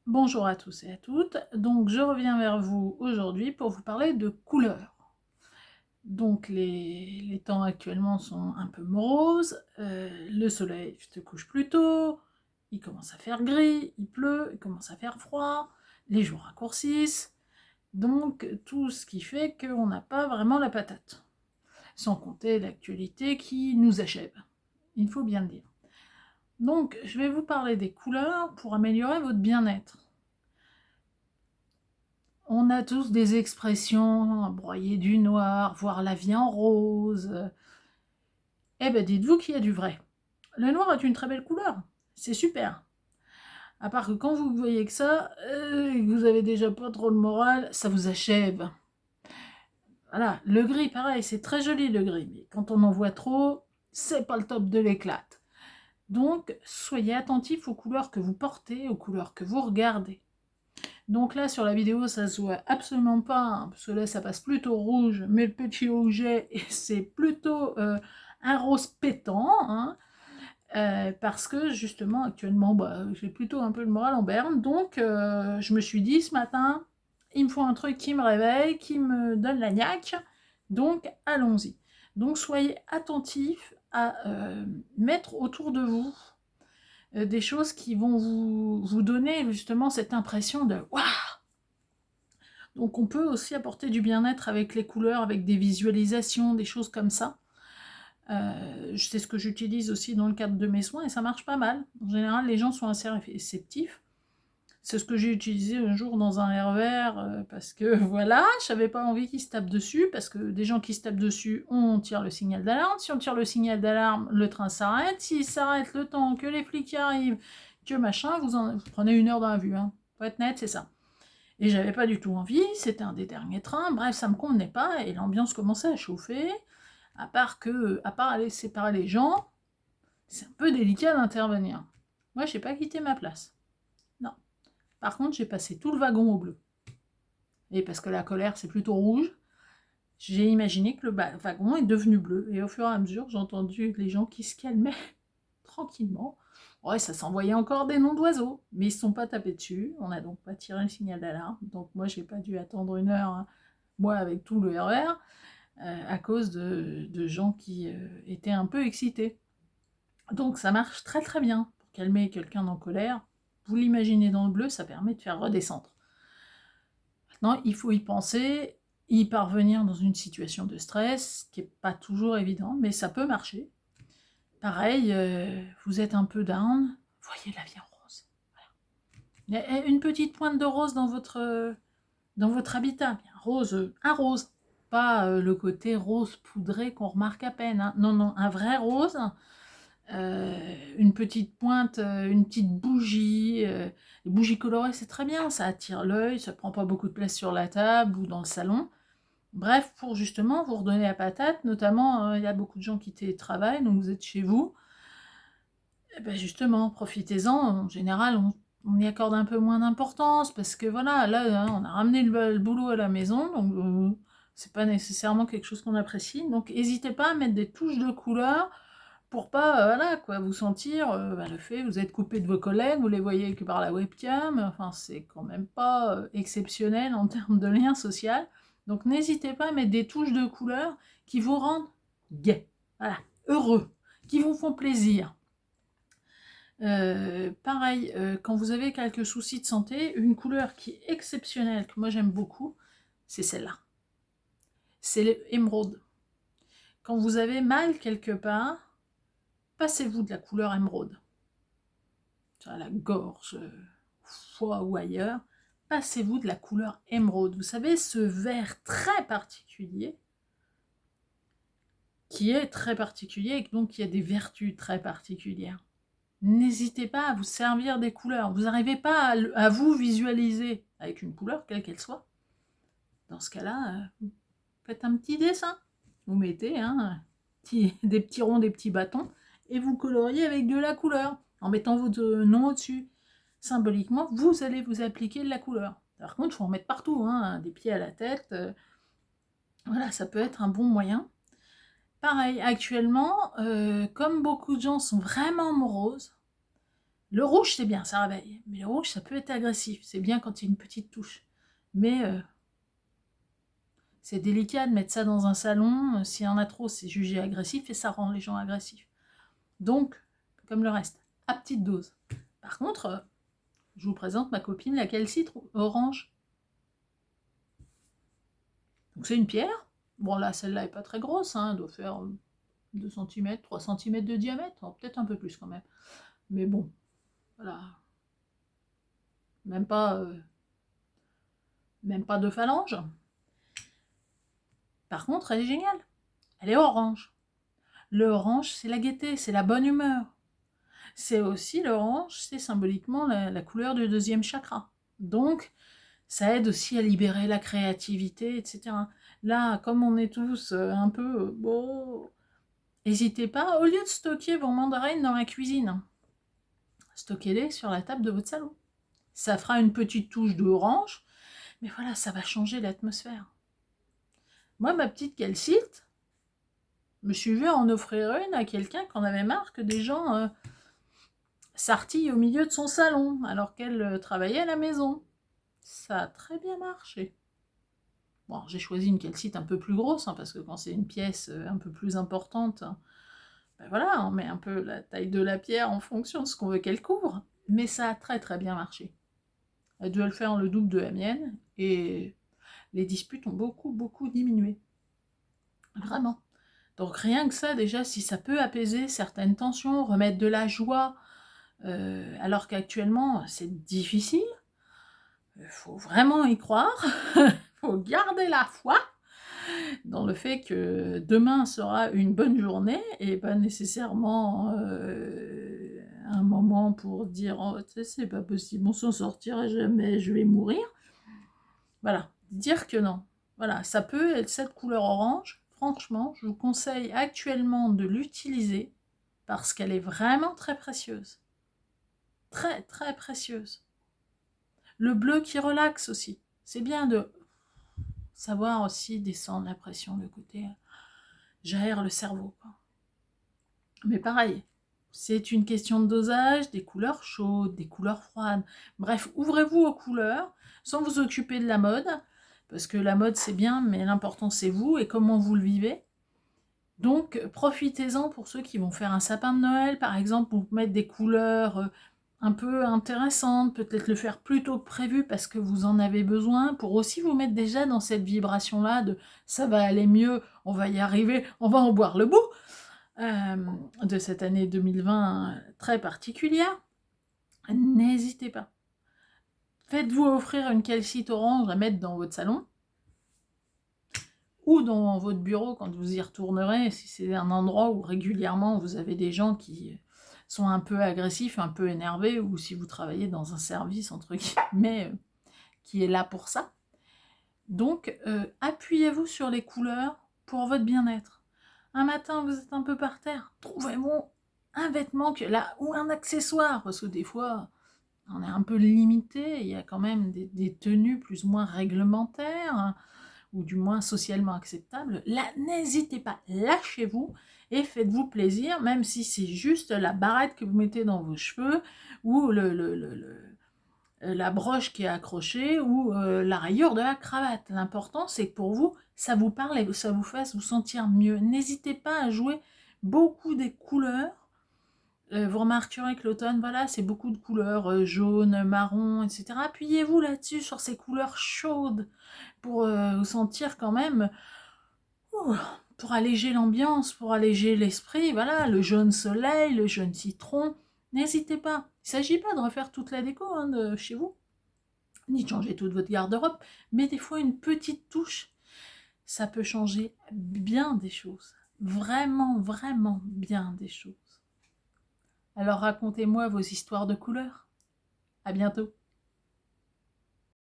Bonjour à tous et à toutes, donc je reviens vers vous aujourd'hui pour vous parler de couleurs. Donc les temps actuellement sont un peu moroses, le soleil se couche plus tôt, il commence à faire gris, il pleut, il commence à faire froid, les jours raccourcissent, donc tout ce qui fait qu'on n'a pas vraiment la patate. Sans compter l'actualité qui nous achève, il faut bien le dire. Donc je vais vous parler des couleurs pour améliorer votre bien-être. On a tous des expressions, broyer du noir, voir la vie en rose. Eh ben dites-vous qu'il y a du vrai. Le noir est une très belle couleur, c'est super. À part que quand vous voyez que ça, et que vous avez déjà pas trop le moral, ça vous achève. Voilà, le gris, pareil, c'est très joli le gris, mais quand on en voit trop, c'est pas le top de l'éclate. Donc, soyez attentifs aux couleurs que vous portez, aux couleurs que vous regardez. Donc là, sur la vidéo, ça se voit absolument pas, hein, parce que là, ça passe plutôt rouge, mais le petit rouget, c'est plutôt un rose pétant, hein, parce que justement, actuellement, j'ai plutôt un peu le moral en berne, donc je me suis dit ce matin, il me faut un truc qui me réveille, qui me donne la niaque, donc allons-y. Donc soyez attentifs à mettre autour de vous des choses qui vont vous donner justement cette impression de « Waouh !» Donc on peut aussi apporter du bien-être avec les couleurs, avec des visualisations, des choses comme ça. C'est ce que j'utilise aussi dans le cadre de mes soins et ça marche pas mal. En général, les gens sont assez réceptifs. C'est ce que j'ai utilisé un jour dans un RER parce que voilà, j'avais pas envie qu'ils se tapent dessus parce que des gens qui se tapent dessus, on tire le signal d'alarme. Si on tire le signal d'alarme, le train s'arrête. S'il s'arrête le temps que les flics arrivent, que machin, vous prenez 1 heure dans la vue. Hein. Pour être net, c'est ça. Et j'avais pas du tout envie, c'était un des derniers trains, bref, ça me convenait pas, et l'ambiance commençait à chauffer, à part aller séparer les gens, c'est un peu délicat d'intervenir. Moi, j'ai pas quitté ma place. Non. Par contre, j'ai passé tout le wagon au bleu. Et parce que la colère, c'est plutôt rouge, j'ai imaginé que le wagon est devenu bleu, et au fur et à mesure, j'ai entendu les gens qui se calmaient tranquillement. Ouais, ça s'envoyait encore des noms d'oiseaux, mais ils se sont pas tapés dessus, on n'a donc pas tiré le signal d'alarme, donc moi, j'ai pas dû attendre 1 heure, hein, moi avec tout le RER, à cause de gens qui étaient un peu excités. Donc ça marche très très bien pour calmer quelqu'un en colère. Vous l'imaginez dans le bleu, ça permet de faire redescendre. Maintenant, il faut y penser, y parvenir dans une situation de stress, qui n'est pas toujours évident, mais ça peut marcher. Pareil, vous êtes un peu down, voyez la vie en rose. Voilà. Il y a une petite pointe de rose dans votre habitat, un rose, pas le côté rose poudré qu'on remarque à peine, hein. Non, non, un vrai rose, une petite pointe, une petite bougie, les bougies colorées c'est très bien, ça attire l'œil, ça prend pas beaucoup de place sur la table ou dans le salon. Bref, pour justement vous redonner la patate, notamment il y a beaucoup de gens qui télétravaillent, donc vous êtes chez vous, et ben justement, profitez-en, en général on y accorde un peu moins d'importance, parce que voilà, là, hein, on a ramené le boulot à la maison, donc c'est pas nécessairement quelque chose qu'on apprécie, donc n'hésitez pas à mettre des touches de couleur, pour pas, voilà, quoi, vous sentir, le fait, vous êtes coupé de vos collègues, vous les voyez que par la webcam, enfin, c'est quand même pas exceptionnel en termes de lien social, donc n'hésitez pas à mettre des touches de couleur qui vous rendent gai, voilà, heureux, qui vous font plaisir. Pareil, quand vous avez quelques soucis de santé, une couleur qui est exceptionnelle, que moi j'aime beaucoup, c'est celle-là. C'est l'émeraude. Quand vous avez mal quelque part, passez-vous de la couleur émeraude. Sur la gorge, foie ou ailleurs, passez-vous de la couleur émeraude. Vous savez, ce vert très particulier, qui est très particulier et donc qui a des vertus très particulières. N'hésitez pas à vous servir des couleurs. Vous n'arrivez pas à vous visualiser avec une couleur, quelle qu'elle soit. Dans ce cas-là, faites un petit dessin. Vous mettez des petits ronds, des petits bâtons, et vous coloriez avec de la couleur, en mettant votre nom au-dessus. Symboliquement, vous allez vous appliquer de la couleur. Par contre, il faut en mettre partout, hein, des pieds à la tête. Voilà, ça peut être un bon moyen. Pareil, actuellement, comme beaucoup de gens sont vraiment moroses, Le rouge, c'est bien, ça réveille. Mais le rouge, ça peut être agressif. C'est bien quand il y a une petite touche. Mais c'est délicat de mettre ça dans un salon. S'il y en a trop, c'est jugé agressif et ça rend les gens agressifs. Donc, comme le reste, à petite dose. Par contre, je vous présente ma copine, la calcite orange. Donc c'est une pierre. Bon là, celle-là n'est pas très grosse, hein, elle doit faire 2 cm, 3 cm de diamètre, peut-être un peu plus quand même. Mais bon, voilà. Même pas 2 phalanges. Par contre, elle est géniale. Elle est orange. Le orange, c'est la gaieté, c'est la bonne humeur. C'est aussi l'orange, c'est symboliquement la couleur du 2e chakra. Donc, ça aide aussi à libérer la créativité, etc. Là, comme on est tous un peu... bon, n'hésitez pas, au lieu de stocker vos mandarines dans la cuisine, stockez-les sur la table de votre salon. Ça fera une petite touche d'orange, mais voilà, ça va changer l'atmosphère. Moi, ma petite calcite, je me suis vue en offrir une à quelqu'un qui en avait marre que des gens s'artillent au milieu de son salon, alors qu'elle travaillait à la maison. Ça a très bien marché. Bon, j'ai choisi une calcite un peu plus grosse, hein, parce que quand c'est une pièce un peu plus importante, ben voilà, on met un peu la taille de la pierre en fonction de ce qu'on veut qu'elle couvre. Mais ça a très très bien marché. Elle doit le faire le double de la mienne, et les disputes ont beaucoup beaucoup diminué. Vraiment. Donc rien que ça, déjà, si ça peut apaiser certaines tensions, remettre de la joie, alors qu'actuellement c'est difficile, il faut vraiment y croire, il faut garder la foi dans le fait que demain sera une bonne journée et pas nécessairement un moment pour dire oh, c'est pas possible, on s'en sortira jamais, je vais mourir. Voilà, dire que non. Voilà, ça peut être cette couleur orange. Franchement, je vous conseille actuellement de l'utiliser parce qu'elle est vraiment très précieuse. Très, très précieuse. Le bleu qui relaxe aussi. C'est bien de savoir aussi descendre la pression, le côté j'aère le cerveau, quoi. Mais pareil, c'est une question de dosage, des couleurs chaudes, des couleurs froides. Bref, ouvrez-vous aux couleurs sans vous occuper de la mode, parce que la mode c'est bien, mais l'important c'est vous et comment vous le vivez. Donc profitez-en pour ceux qui vont faire un sapin de Noël, par exemple, pour mettre des couleurs un peu intéressantes, peut-être le faire plus tôt que prévu parce que vous en avez besoin, pour aussi vous mettre déjà dans cette vibration-là de ça va aller mieux, on va y arriver, on va en boire le bout, de cette année 2020 très particulière. N'hésitez pas. Faites-vous offrir une calcite orange à mettre dans votre salon, ou dans votre bureau quand vous y retournerez, si c'est un endroit où régulièrement vous avez des gens qui sont un peu agressifs, un peu énervés, ou si vous travaillez dans un service, entre guillemets, qui est là pour ça. Donc, appuyez-vous sur les couleurs pour votre bien-être. Un matin, vous êtes un peu par terre, trouvez-vous un vêtement ou un accessoire, parce que des fois, on est un peu limité, il y a quand même des tenues plus ou moins réglementaires, hein, ou du moins socialement acceptables. Là, n'hésitez pas, lâchez-vous et faites-vous plaisir, même si c'est juste la barrette que vous mettez dans vos cheveux, ou la broche qui est accrochée, ou la rayure de la cravate. L'important, c'est que pour vous, ça vous parle et que ça vous fasse vous sentir mieux. N'hésitez pas à jouer beaucoup des couleurs. Vous remarquerez que l'automne, voilà, c'est beaucoup de couleurs jaune, marron, etc. Appuyez-vous là-dessus, sur ces couleurs chaudes, pour vous sentir quand même, pour alléger l'ambiance, pour alléger l'esprit. Voilà, le jaune soleil, le jaune citron. N'hésitez pas. Il ne s'agit pas de refaire toute la déco de chez vous, ni de changer toute votre garde-robe, mais des fois une petite touche, ça peut changer bien des choses. Vraiment, vraiment bien des choses. Alors racontez-moi vos histoires de couleurs. À bientôt.